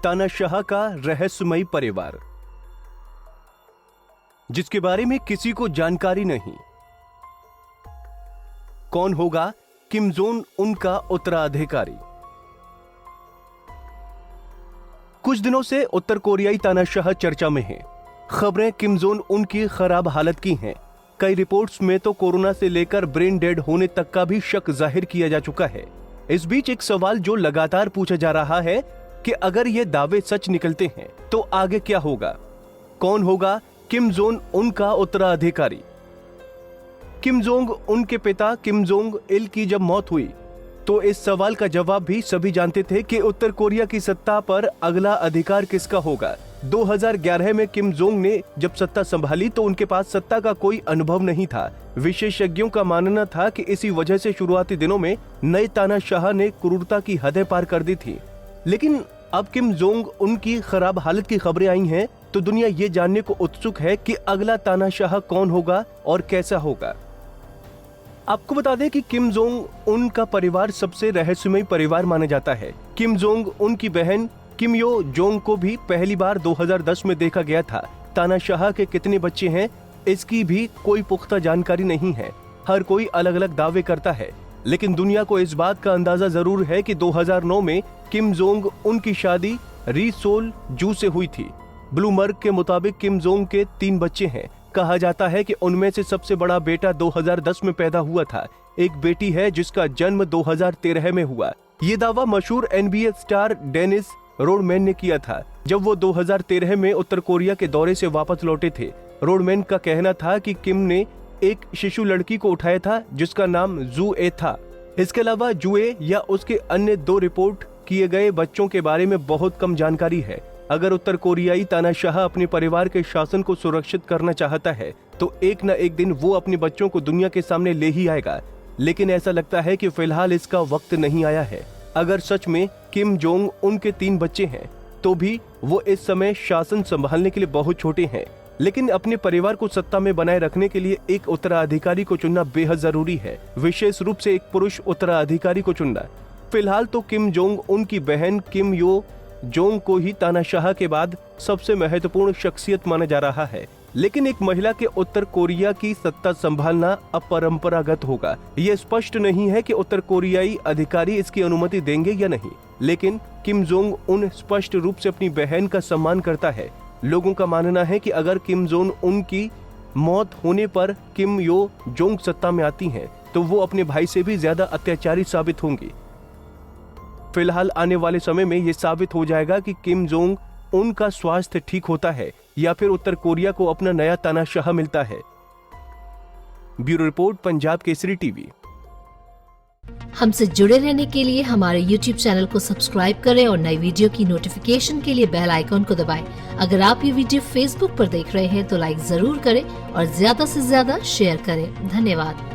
तानाशाह का रहस्यमयी परिवार, जिसके बारे में किसी को जानकारी नहीं। कौन होगा किम जोंग उन का उत्तराधिकारी? कुछ दिनों से उत्तर कोरियाई तानाशाह चर्चा में है। खबरें किम जोंग उन की खराब हालत की हैं। कई रिपोर्ट्स में तो कोरोना से लेकर ब्रेन डेड होने तक का भी शक जाहिर किया जा चुका है। इस बीच एक सवाल जो लगातार पूछा जा रहा है कि अगर ये दावे सच निकलते हैं तो आगे क्या होगा? कौन होगा किम जोंग उन का उत्तराधिकारी? किम जोंग उन के पिता किम जोंग इल की जब मौत हुई तो इस सवाल का जवाब भी सभी जानते थे कि उत्तर कोरिया की सत्ता पर अगला अधिकार किसका होगा। 2011 में किम जोंग ने जब सत्ता संभाली तो उनके पास सत्ता का कोई अनुभव नहीं था। विशेषज्ञों का मानना था कि इसी वजह से शुरुआती दिनों में नए तानाशाह ने क्रूरता की हदें पार कर दी थी। लेकिन अब किम जोंग उनकी खराब हालत की खबरें आई हैं तो दुनिया ये जानने को उत्सुक है कि अगला तानाशाह कौन होगा और कैसा होगा। आपको बता दें कि किम जोंग उन का परिवार सबसे रहस्यमयी परिवार माना जाता है। किम जोंग उन की बहन किम यो जोंग को भी पहली बार 2010 में देखा गया था। तानाशाह के कितने बच्चे हैं इसकी भी कोई पुख्ता जानकारी नहीं है। हर कोई अलग अलग दावे करता है, लेकिन दुनिया को इस बात का अंदाजा जरूर है कि 2009 में किम जोंग उन की शादी री सोल जू से हुई थी। ब्लूमबर्ग के मुताबिक किम जोंग के 3 बच्चे हैं। कहा जाता है कि उनमें से सबसे बड़ा बेटा 2010 में पैदा हुआ था। एक बेटी है जिसका जन्म 2013 में हुआ। ये दावा मशहूर NBA स्टार डेनिस रोडमैन ने किया था जब वो 2013 में उत्तर कोरिया के दौरे से वापस लौटे थे। रोडमैन का कहना था कि किम ने एक शिशु लड़की को उठाया था जिसका नाम जूए था। इसके अलावा जूए या उसके अन्य 2 रिपोर्ट किए गए बच्चों के बारे में बहुत कम जानकारी है। अगर उत्तर कोरियाई तानाशाह अपने परिवार के शासन को सुरक्षित करना चाहता है तो एक न एक दिन वो अपने बच्चों को दुनिया के सामने ले ही आएगा, लेकिन ऐसा लगता है कि फिलहाल इसका वक्त नहीं आया है। अगर सच में किम जोंग उनके 3 बच्चे हैं तो भी वो इस समय शासन संभालने के लिए बहुत छोटे हैं, लेकिन अपने परिवार को सत्ता में बनाए रखने के लिए एक उत्तराधिकारी को चुनना बेहद जरूरी है, विशेष रूप से एक पुरुष उत्तराधिकारी को चुनना। फिलहाल तो किम जोंग उनकी बहन किम यो जोंग को ही तानाशाह के बाद सबसे महत्वपूर्ण शख्सियत माना जा रहा है, लेकिन एक महिला के उत्तर कोरिया की सत्ता संभालना अपरंपरागत होगा। ये स्पष्ट नहीं है कि उत्तर कोरियाई अधिकारी इसकी अनुमति देंगे या नहीं, लेकिन किम जोंग उन स्पष्ट रूप से अपनी बहन का सम्मान करता है। लोगों का मानना है कि अगर किम जोंग उन की मौत होने पर किम यो जोंग सत्ता में आती हैं, तो वो अपने भाई से भी ज्यादा अत्याचारी साबित होंगी। फिलहाल आने वाले समय में ये साबित हो जाएगा कि किम जोंग उनका स्वास्थ्य ठीक होता है या फिर उत्तर कोरिया को अपना नया तानाशाह मिलता है। Bureau report, Punjab Kesari TV. हमसे जुड़े रहने के लिए हमारे YouTube चैनल को सब्सक्राइब करें और नई वीडियो की नोटिफिकेशन के लिए बेल आइकॉन को दबाएं। अगर आप ये वीडियो Facebook पर देख रहे हैं तो लाइक जरूर करें और ज्यादा से ज्यादा शेयर करें। धन्यवाद।